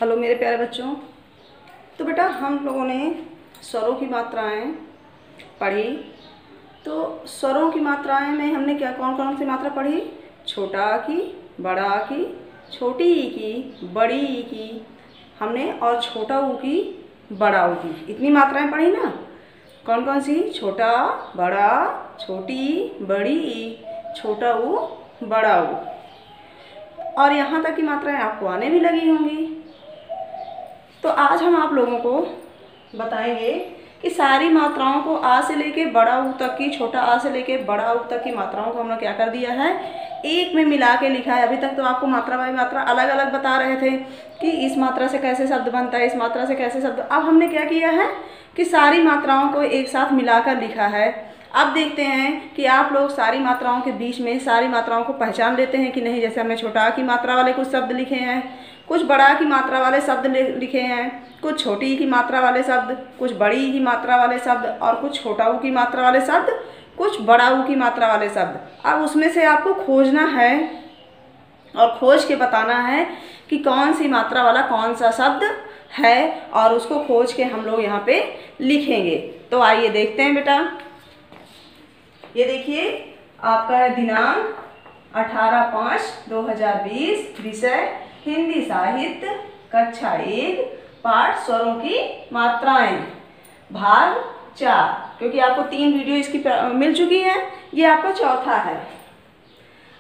Hello मेरे प्यारे बच्चों। तो बेटा हम लोगों ने स्वरों की मात्राएं पढ़ी। तो स्वरों की मात्राएं में हमने क्या कौन कौन सी मात्रा पढ़ी? छोटा आ की, बड़ा आ की, छोटी ई की, बड़ी ई की हमने, और छोटा ऊ की, बड़ा ऊ की। इतनी मात्राएं पढ़ी ना। कौन कौन सी? छोटा, बड़ा, छोटी, बड़ी ई, छोटा ऊ, बड़ा ऊ। और यहाँ तक की मात्राएं आपको आने भी लगी होंगी। तो आज हम आप लोगों को बताएंगे कि सारी मात्राओं को आ से लेके बड़ा ऊ तक की, छोटा आ से लेके बड़ा ऊ तक की मात्राओं को हमने क्या कर दिया है, एक में मिला के लिखा है। अभी तक तो आपको मात्रा बाई मात्रा अलग अलग बता रहे थे कि इस मात्रा से कैसे शब्द बनता है, इस मात्रा से कैसे शब्द। अब हमने क्या किया है कि सारी मात्राओं को एक साथ मिलाकर लिखा है। अब देखते हैं कि आप लोग सारी मात्राओं के बीच में सारी मात्राओं को पहचान लेते हैं कि नहीं। जैसे हमने छोटा आ की मात्रा वाले कुछ शब्द लिखे हैं, कुछ बड़ा की मात्रा वाले शब्द लिखे हैं, कुछ छोटी की मात्रा वाले शब्द, कुछ बड़ी की मात्रा वाले शब्द, और कुछ छोटा ऊ की मात्रा वाले शब्द, कुछ बड़ा ऊ की मात्रा वाले शब्द। अब उसमें से आपको खोजना है और खोज के बताना है कि कौन सी मात्रा वाला कौन सा शब्द है, और उसको खोज के हम लोग यहाँ पे लिखेंगे। तो आइए देखते हैं बेटा। ये देखिए आपका है दिनांक 18/5/2020, विषय हिंदी साहित्य, कक्षा 1, पाठ स्वरों की मात्राएं, भाग 4। क्योंकि आपको 3 वीडियो इसकी मिल चुकी है, ये आपका चौथा है।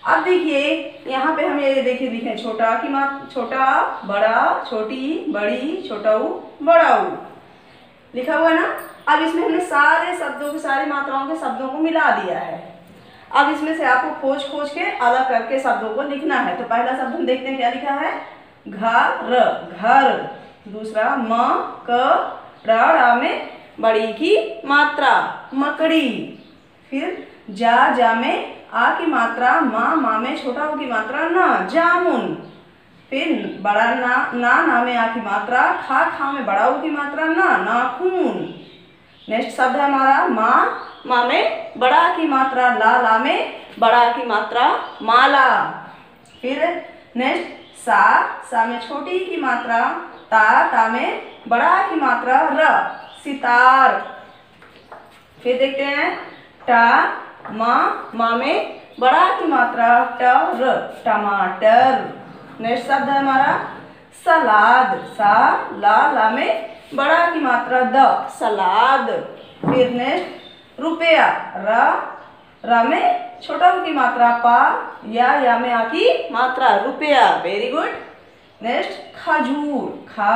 अब देखिए यहाँ पे हम ये देखिए लिखे छोटा की छोटा, बड़ा, छोटी, बड़ी, छोटा ऊ, बड़ा ऊ लिखा हुआ है ना। अब इसमें हमने सारे शब्दों की सारी मात्राओं के शब्दों को मिला दिया है। अब इसमें से आपको खोज के अलग करके शब्दों को लिखना है। तो पहला शब्द हम देखते हैं क्या लिखा है, घर, घर। दूसरा म क ड़ा में बड़ी की मात्रा, मकड़ी। फिर जा में आ की मात्रा, मा में छोटा ऊ की मात्रा, न, जामुन। फिर बड़ा ना में आ की मात्रा, खा में बड़ा ऊ की मात्रा, न, नाखून। नेक्स्ट शब्द है हमारा मा में बड़ा की मात्रा, ला में बड़ा की मात्रा, माला। फिर नेक्स्ट सा में छोटी की मात्रा, ता में बड़ा की मात्रा, र, सितार। फिर देखते हैं टा मा में बड़ा की मात्रा, ट, र, टमाटर। नेक्स्ट शब्द है हमारा सलाद, सा ला में बड़ा की मात्रा, द, सलाद। फिर नेक्स्ट रुपया, रा में छोटा की मात्रा, पा, या में आ की मात्रा, रुपया। Very good. नेक्स्ट खजूर, खा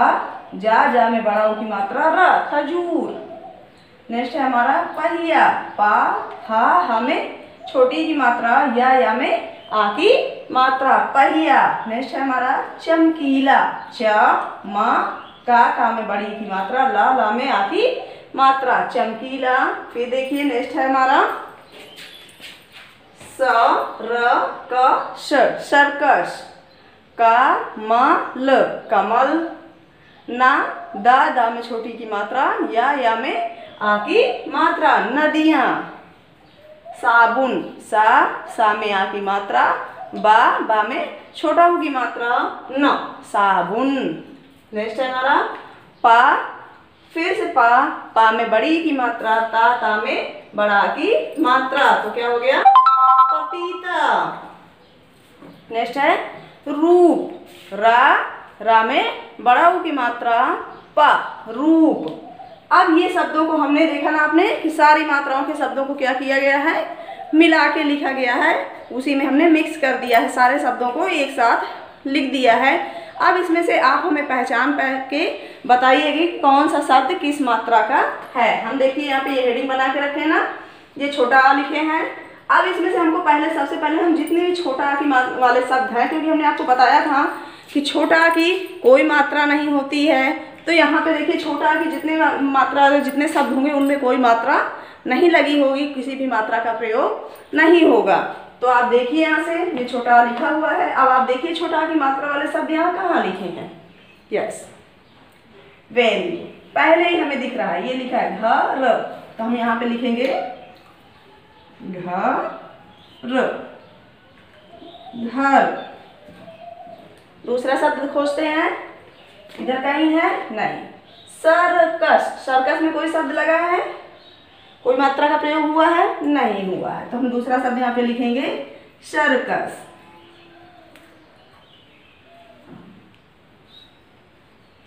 जा में बड़ा की मात्रा, र, खजूर। नेक्स्ट है हमारा पहिया, पा हा में छोटी की मात्रा, या में आ की मात्रा, पहिया। नेक्स्ट है हमारा चमकीला, च मा का में बड़ी की मात्रा, ला में आ की मात्रा, चमकीला। फिर देखिए नेक्स्ट है हमारा स र क श, सर्कस। का म ल, कमल। ना दा में छोटी की मात्रा, या में आ की मात्रा, नदियां। साबुन, सा में आ की मात्रा, बा में छोटा ऊ की मात्रा, न, साबुन। नेक्स्ट है हमारा पा, फिर से पा में बड़ी की मात्रा, ता में बड़ा की मात्रा। तो क्या हो गया, पपीता। नेक्स्ट है रूप, रा में बड़ा ऊ की मात्रा, पा, रूप। अब ये शब्दों को हमने देखा ना आपने कि सारी मात्राओं के शब्दों को क्या किया गया है, मिला के लिखा गया है। उसी में हमने मिक्स कर दिया है, सारे शब्दों को एक साथ लिख दिया है। अब इसमें से आप हमें पहचान के बताइए कि कौन सा शब्द किस मात्रा का है। हम देखिए यहाँ पे ये हेडिंग बना के रखे हैं ना, ये छोटा आ लिखे हैं। अब इसमें से हमको सबसे पहले हम जितने भी छोटा आ की वाले शब्द हैं, क्योंकि हमने आपको बताया था कि छोटा आ की कोई मात्रा नहीं होती है। तो यहाँ पे देखिए छोटा आ की जितने मात्रा जितने शब्द होंगे उनमें कोई मात्रा नहीं लगी होगी, किसी भी मात्रा का प्रयोग नहीं होगा। तो आप देखिए यहाँ से ये छोटा आ लिखा हुआ है। अब आप देखिए छोटा आ की मात्रा वाले शब्द यहाँ कहाँ लिखे हैं। Yes, very good. पहले ही हमें दिख रहा है, ये लिखा है घर। तो हम यहाँ पे लिखेंगे घर। दूसरा शब्द खोजते हैं इधर कहीं है नहीं। सर्कस, सर्कस में कोई शब्द लगा है, कोई मात्रा का प्रयोग हुआ है, नहीं हुआ है, तो हम दूसरा शब्द यहाँ पे लिखेंगे सर्कस।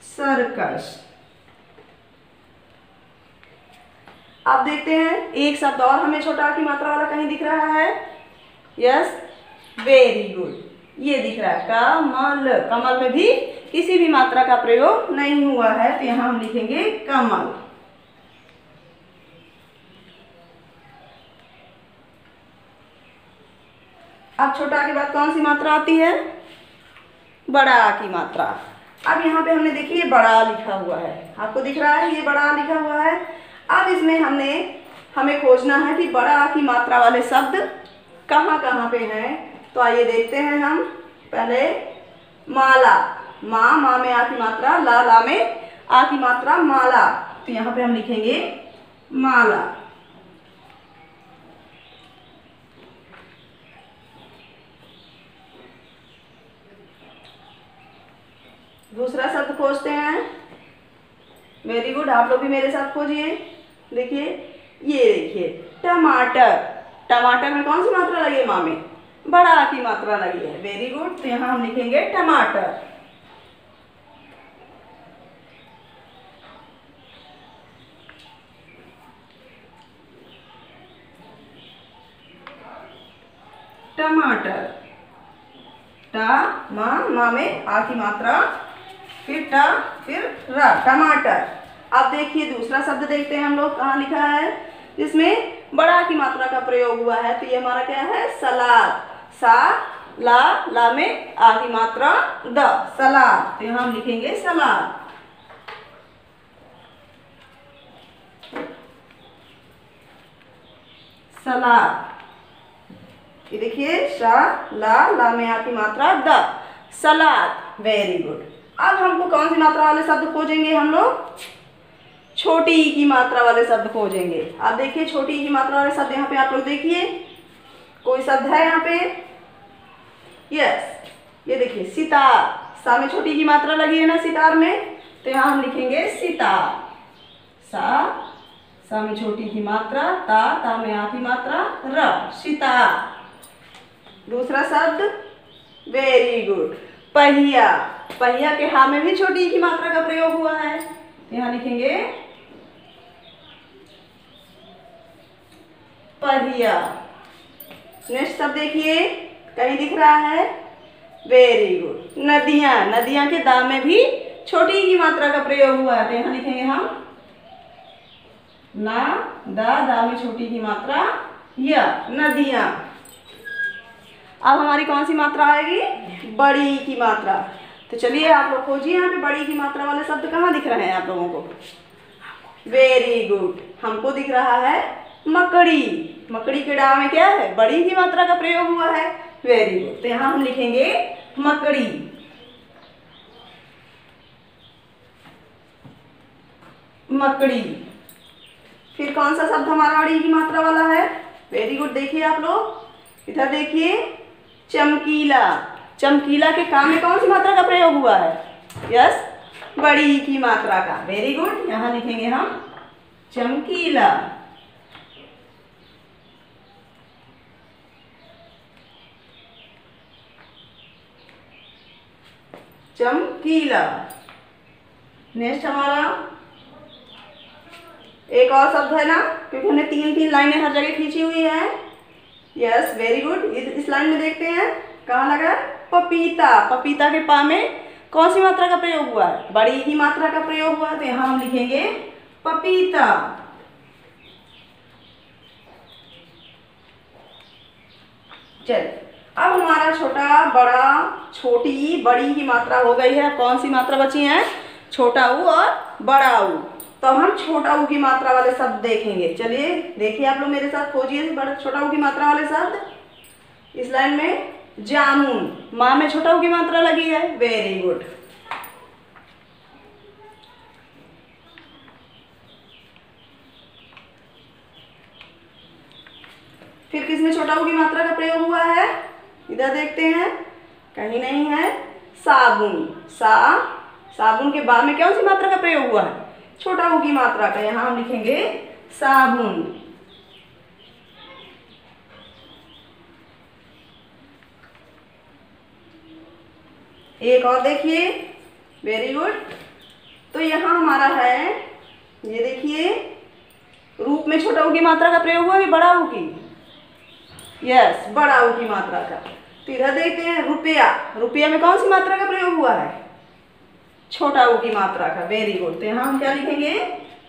सर्कस। आप देखते हैं एक शब्द और हमें छोटा की मात्रा वाला कहीं दिख रहा है। यस, वेरी गुड, ये दिख रहा है कमल। कमल में भी किसी भी मात्रा का प्रयोग नहीं हुआ है, तो यहाँ हम लिखेंगे कमल। अब छोटा के बाद कौन सी मात्रा आती है? बड़ा की मात्रा। अब यहाँ पे हमने देखिए बड़ा लिखा हुआ है, आपको दिख रहा है ये बड़ा लिखा हुआ है। अब इसमें हमें खोजना है कि बड़ा की मात्रा वाले शब्द कहाँ कहाँ पे हैं। तो आइए देखते हैं हम। पहले माला, माँ में आ की मात्रा, ला में आ की मात्रा, माला, तो यहाँ पे हम लिखेंगे माला। दूसरा शब्द खोजते हैं। वेरी गुड, आप लोग भी मेरे साथ खोजिए। देखिए, ये देखिए टमाटर। टमाटर में कौन सी मात्रा लगी है? माँ में बड़ा की मात्रा लगी है। वेरी गुड, तो यहाँ हम लिखेंगे टमाटर। टमाटर, माँ में आ की मात्रा, फिर फिर र, टमाटर। अब देखिए दूसरा शब्द देखते हैं हम लोग कहाँ लिखा है, जिसमें बड़ा की मात्रा का प्रयोग हुआ है। तो ये हमारा क्या है? सलाद। ला में आ की मात्रा, द, सलाद, तो यहाँ हम लिखेंगे सलाद। सलाद, ये देखिए ला में आ की मात्रा, द, सलाद। Very good. अब हमको कौन सी मात्रा वाले शब्द खोजेंगे हम लोग? छोटी ई की मात्रा वाले शब्द खोजेंगे। आप देखिए छोटी ई की मात्रा वाले शब्द यहाँ पे आप लोग देखिए, कोई शब्द है यहाँ पे? यस, ये देखिए सितार। सा में छोटी की मात्रा लगी है ना सितार में, तो यहाँ हम लिखेंगे सितार। सा में छोटी की मात्रा, ता में आ की मात्रा, र, सितार। दूसरा शब्द, वेरी गुड, पहिया। पहिया के हा में भी छोटी की मात्रा का प्रयोग हुआ है, यहाँ लिखेंगे पहिया। नेक्स्ट शब्द देखिए, कहीं दिख रहा है? वेरी गुड, नदियां। नदियां के दा में भी छोटी की मात्रा का प्रयोग हुआ है, तो यहाँ लिखेंगे हम ना, दा में छोटी की मात्रा, या, नदियां। अब हमारी कौन सी मात्रा आएगी? बड़ी की मात्रा। तो चलिए आप लोग खोजिए यहाँ पे बड़ी की मात्रा वाले शब्द कहाँ दिख रहे हैं आप लोगों को? वेरी गुड, हमको दिख रहा है मकड़ी। मकड़ी के डा में क्या है? बड़ी की मात्रा का प्रयोग हुआ है। वेरी गुड, तो यहाँ हम लिखेंगे मकड़ी। मकड़ी। फिर कौन सा शब्द हमारा बड़ी की मात्रा वाला है? वेरी गुड, देखिए आप लोग इधर देखिए, चमकीला। चमकीला के काम में कौन सी मात्रा का प्रयोग हुआ है? यस, बड़ी की मात्रा का। वेरी गुड, यहाँ लिखेंगे हम चमकीला। चमकीला। नेक्स्ट हमारा एक और शब्द है ना, क्योंकि हमने तीन लाइनें हर जगह खींची हुई है। यस, वेरी गुड, इस लाइन में देखते हैं कहाँ लगा? पपीता। पपीता के पा में कौन सी मात्रा का प्रयोग हुआ है? बड़ी ही मात्रा का प्रयोग हुआ है, तो यहाँ हम लिखेंगे पपीता। चलिए, अब हमारा छोटा, बड़ा, छोटी, बड़ी की मात्रा हो गई है। कौन सी मात्रा बची है? छोटा ऊ और बड़ा ऊ। तो अब हम छोटा ऊ की मात्रा वाले शब्द देखेंगे। चलिए देखिए आप लोग मेरे साथ खोजिए छोटा ऊ की मात्रा वाले शब्द। इस लाइन में जामुन। माँ में छोटा ऊ की मात्रा लगी है। Very good. फिर किसमें छोटा ऊ की मात्रा का प्रयोग हुआ है? इधर देखते हैं, कहीं नहीं है। साबुन। साबुन के बाद में कौन सी मात्रा का प्रयोग हुआ है? छोटा ऊ की मात्रा का। यहाँ हम लिखेंगे साबुन। एक और देखिए, वेरी गुड। तो यहाँ हमारा है, ये देखिए, रूप में छोटा ऊ की मात्रा का प्रयोग हुआ है, बड़ा ऊ की, यस, बड़ा ऊ की मात्रा का। तो इधर देखते हैं रुपया। रुपया में कौन सी मात्रा का प्रयोग हुआ है? छोटा ऊ की मात्रा का। Very good. तो यहाँ हम क्या लिखेंगे?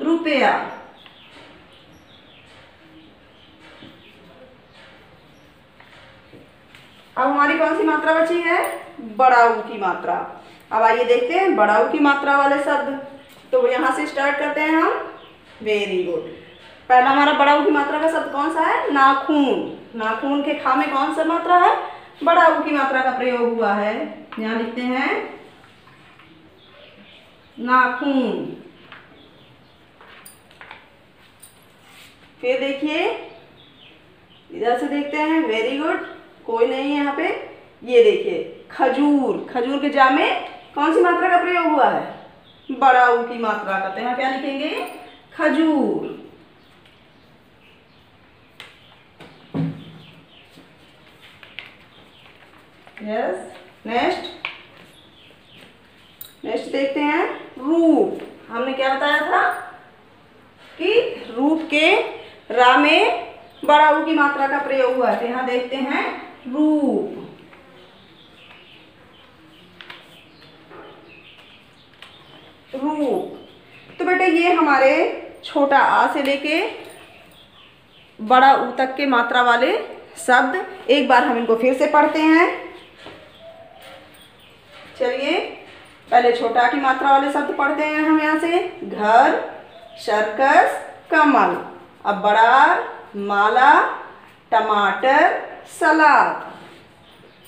रुपया। अब हमारी कौन सी मात्रा बची है? बड़ा ऊ की मात्रा। अब आइए देखते हैं बड़ा ऊ की मात्रा वाले शब्द। तो यहाँ से स्टार्ट करते हैं हम। Very good. पहला हमारा बड़ा ऊ की मात्रा का शब्द कौन सा है? नाखून। नाखून के खा में कौन सा मात्रा है? बड़ा ऊ की मात्रा का प्रयोग हुआ है। यहाँ लिखते हैं नाखून। फिर देखिए, इधर से देखते हैं। वेरी गुड, कोई नहीं है यहाँ पे। ये देखिए खजूर। खजूर के जा में कौन सी मात्रा का प्रयोग हुआ है? बड़ा ऊ की मात्रा का। तो यहाँ क्या लिखेंगे? खजूर। यस, नेक्स्ट देखते हैं रूप। हमने क्या बताया था कि रूप के रा में बड़ा ऊ की मात्रा का प्रयोग हुआ है। तो यहाँ देखते हैं रूप। रूप। तो बेटा ये हमारे छोटा आ से लेके बड़ा ऊ तक के मात्रा वाले शब्द। एक बार हम इनको फिर से पढ़ते हैं। चलिए, पहले छोटा की मात्रा वाले शब्द पढ़ते हैं हम यहाँ से। घर, सर्कस, कमल। अब बड़ा, माला, टमाटर, सलाद।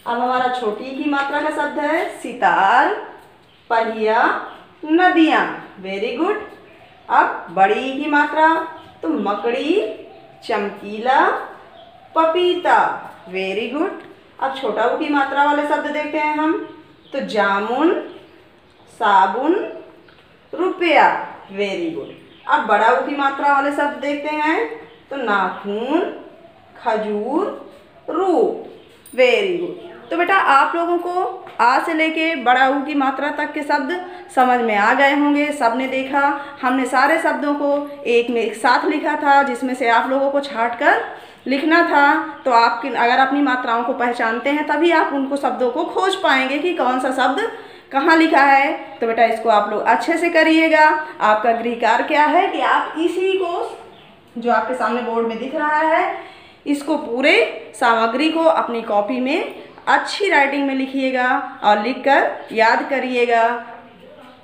अब हमारा छोटी की मात्रा का शब्द है सितार, पहिया, नदियाँ। Very good. अब बड़ी की मात्रा, तो मकड़ी, चमकीला, पपीता। Very good. अब छोटा ऊ की मात्रा वाले शब्द देखते हैं हम। तो जामुन, साबुन, रुपया। Very good. अब बड़ा ऊ की मात्रा वाले शब्द देखते हैं। तो नाखून, खजूर, रूप। Very good. तो बेटा आप लोगों को आ से लेके बड़ा ऊ की मात्रा तक के शब्द समझ में आ गए होंगे। सबने देखा, हमने सारे शब्दों को एक साथ लिखा था, जिसमें से आप लोगों को छांट कर लिखना था। तो आप अगर अपनी मात्राओं को पहचानते हैं तभी आप उनको शब्दों को खोज पाएंगे कि कौन सा शब्द कहाँ लिखा है। तो बेटा इसको आप लोग अच्छे से करिएगा। आपका गृह कार्य क्या है कि आप इसी को, जो आपके सामने बोर्ड में दिख रहा है, इसको पूरे सामग्री को अपनी कॉपी में अच्छी राइटिंग में लिखिएगा और लिखकर याद करिएगा।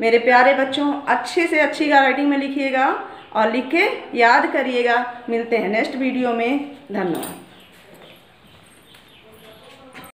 मेरे प्यारे बच्चों, अच्छे से अच्छी राइटिंग में लिखिएगा और लिख के याद करिएगा। मिलते हैं नेक्स्ट वीडियो में। धन्यवाद।